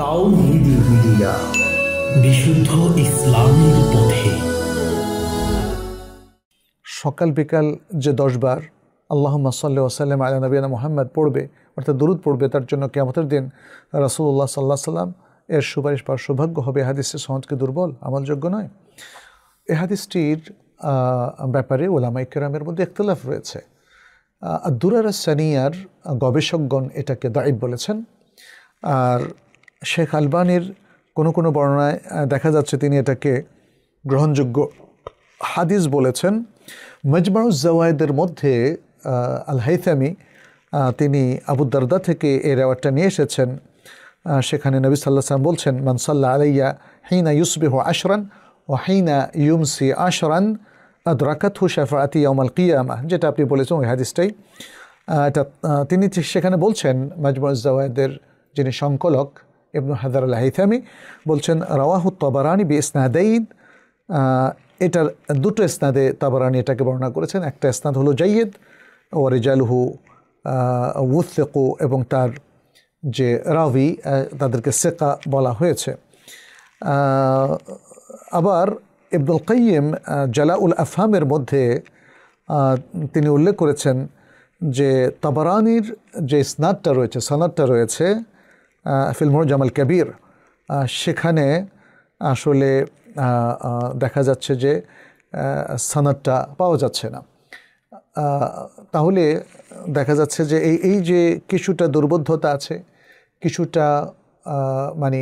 তাওহীদি media, বিশুদ্ধ ইসলামের পথে। সকাল বিকাল যে 10 বার আল্লাহুম্মা সাল্লি ওয়া সাল্লিম আলা নবিয়িনা মুহাম্মদ পড়বে, অর্থাৎ দরুদ পড়বে, তার জন্য কিয়ামতের দিন রাসূলুল্লাহ সাল্লাল্লাহু আলাইহি সাল্লাম এর সুপারিশ পাওয়ার সৌভাগ্য হবে। হাদিসটি সনদকে দুর্বল, আমলযোগ্য নয়। এই হাদিসটির ব্যাপারে উলামায়ে কেরামের মধ্যে ইখতিলাফ রয়েছে। আদ-দুরার আস-সানিয়ার গবেষকগণ এটাকে দাঈফ বলেছেন, আর শেখ আলবানীর কোনো বর্ণনায় দেখা যাচ্ছে তিনি এটাকে গ্রহণযোগ্য হাদিস বলেছেন। মাজমাউজ জাওয়ায়েদের মধ্যে আল হাইথামি তিনি আবু দারদা থেকে এই রিওয়ায়াতটা নিয়ে এসেছেন। সেখানে নবী সাল্লাল্লাহু আলাইহি ওয়াসাল্লাম বলছেন, মান সাল্লা আলাইয়া হিনা ইউসবিহু আশরান ওয়া হিনা ইউমসি আশরান আদরাকাতহু শাফাআতি ইয়াউমাল কিয়ামাহ, যেটা আপনি বলেছেন ওই হাদিসটাই। এটা তিনি সেখানে বলছেন, মাজমাউজ জাওয়ায়েদের যিনি সংকলক ইবনে হাজার আল হাইথামি বলছেন, রাওয়াহু তাবারানী বিইসনাদাইন, এটার দুটো ইসনাদে তাবারানী এটাকে বর্ণনা করেছেন। একটা ইসনাদ হলো জাইয়্যিদ ওয়া রিজালুহু ওয়াসিকু, এবং তার যে রাবি তাদেরকে সিকা বলা হয়েছে। আবার ইবনুল কাইয়িম জালাউল আফহামের মধ্যে তিনি উল্লেখ করেছেন যে তাবারানীর যে ইসনাদটা রয়েছে, সনদটা রয়েছে ফিল মুজাম আল কাবীর, সেখানে আসলে দেখা যাচ্ছে যে সনদটা পাওয়া যাচ্ছে না। তাহলে দেখা যাচ্ছে যে এই যে কিছুটা দুর্বোধ্যতা আছে, কিছুটা মানে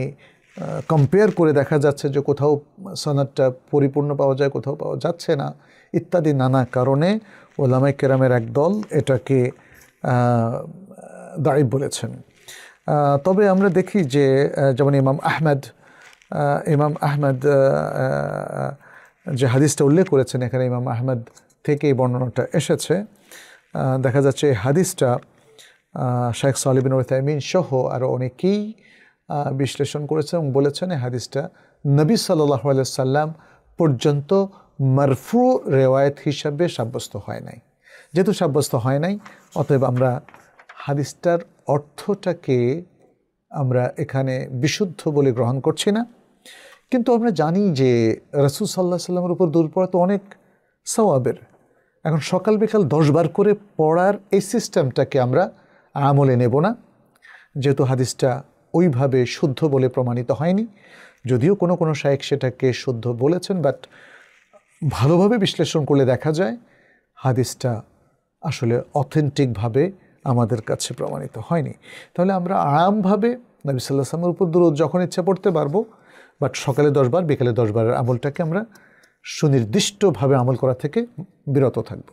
কম্পেয়ার করে দেখা যাচ্ছে যে কোথাও সনদটা পরিপূর্ণ পাওয়া যায়, কোথাও পাওয়া যাচ্ছে না, ইত্যাদি নানা কারণে উলামায়ে কেরামের একদল এটাকে দাঈফ বলেছেন। তবে আমরা দেখি যে যেমন ইমাম আহমদ যে হাদিসটা উল্লেখ করেছেন, এখানে ইমাম আহমদ থেকে এই বর্ণনাটা এসেছে। দেখা যাচ্ছে এই হাদিসটা শেখ সালেহ বিন উসাইমিন সহ আরও অনেকেই বিশ্লেষণ করেছেন এবং বলেছেন এই হাদিসটা নবী সাল্লাল্লাহু আলাইহি সাল্লাম পর্যন্ত মারফু রেওয়ায়েত হিসাবে সাব্যস্ত হয় নাই। যেহেতু সাব্যস্ত হয় নাই, অতএব আমরা হাদিসটার অর্থটাকে আমরা এখানে বিশুদ্ধ বলে গ্রহণ করছি না। কিন্তু আমরা জানি যে রাসূল সাল্লাল্লাহু আলাইহি সাল্লামের উপর দরুদ পড়া তো অনেক সওয়াবের। এখন সকাল বিকাল 10 বার করে পড়ার এই সিস্টেমটাকে আমরা আমলে নেব না, যেহেতু হাদিসটা ওইভাবে শুদ্ধ বলে প্রমাণিত হয়নি। যদিও কোনো শায়েখ সেটাকে শুদ্ধ বলেছেন, বাট ভালোভাবে বিশ্লেষণ করলে দেখা যায় হাদিসটা আসলে অথেন্টিকভাবে আমাদের কাছে প্রমাণিত হয়নি। তাহলে আমরা আরামভাবে নবী সাল্লাল্লাহু আলাইহি ওয়াসাল্লামের উপর দরুদ যখন ইচ্ছা পড়তে পারবো, বাট সকালে 10 বার বিকালে 10 বারের আমলটাকে আমরা সুনির্দিষ্টভাবে আমল করা থেকে বিরত থাকবো।